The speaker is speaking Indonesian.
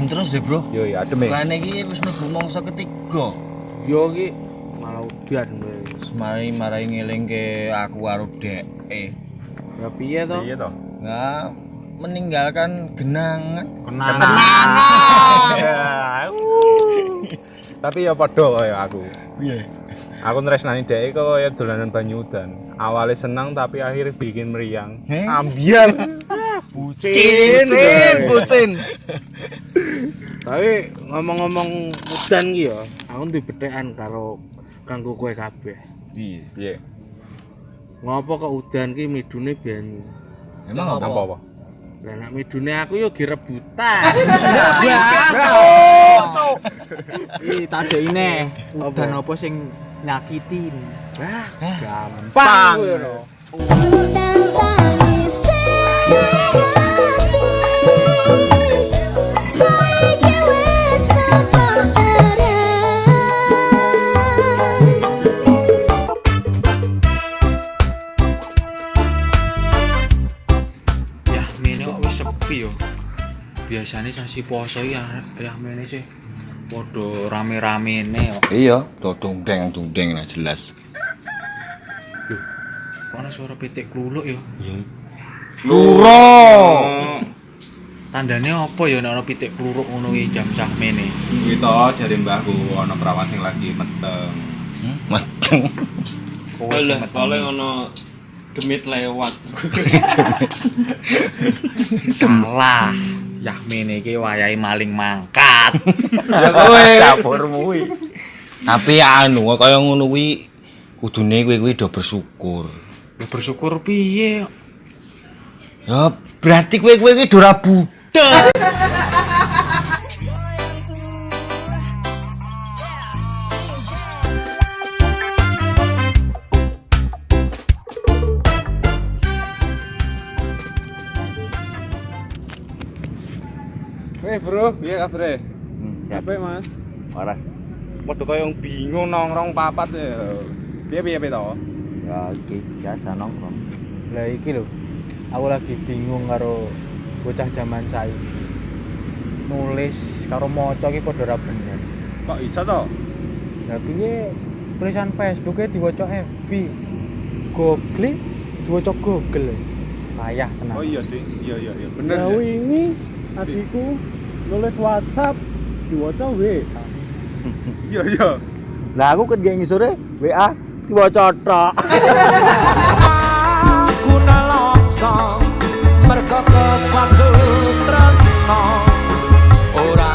udan terus ya, Bro. Yo ya adem. Lan iki wis mlebu mangsa ketiga. Yo iki malah udan. Marai ngelingke aku karo dek. Ya piye to? Iya toh. Nah, meninggalkan genangan. Tapi ya padha kaya aku. Piye? Aku tresnani dhek kaya dolanan banyu udan. Awalnya senang tapi akhirnya bikin meriang. Ambiar. Bucin. Tapi ngomong-ngomong udan ki ya, aku dibedhekan karo kanggo kowe kabeh. Iya. Ngopo kok udan ki midune banyu? Emang Apa? Lah nek midune aku yo gi rebutan. Cuk. Ih, tadeine udan apa sing nyakitin. Wah, gampang Pang. kowe lho. Ya, mene kok wis sepi yo. Biasane sasi poso ya mene sih padha rame-ramene kok. Iya, dongdeng lah jelas. Ana suara pitik kluluk yo. Luro. Tandane apa ya nek ana pitik kluruk ngono iki jam sak mene? Kuwi to jare mbahku ana perawat sing lagi meteng. Meteng. Kowe sing meteng. Oleh ono demit lewat. Salah. Yah mene iki wayahe maling mangkat. Ya kowe dapurmu kuwi. Tapi anu kaya ngono kuwi kudune kowe kuwi do bersyukur. Ya bersyukur piye? Ya berarti kowe kuwi do ora budal. Bro, piye kabare? Capek, Mas. Waras. Padha kaya bingung nongkrong papat ya. Piye to? Ya iki biasa nongkrong. Lah iki lho. Aku lagi bingung karo bocah zaman saiki. Nulis karo maca iki padha ora bener. Kok iso to? Lah piye tulisan Facebook-e diwaca FB. Google diwaca Google. Payah tenan. Oh iya, Dik. Iya. Bener. Lah Ya. wingi adikku nulis WhatsApp diwaca WA. Iya. Lah aku ket geng sore WA diwaca tok. Aku nalongso mergo kepacu tresno ora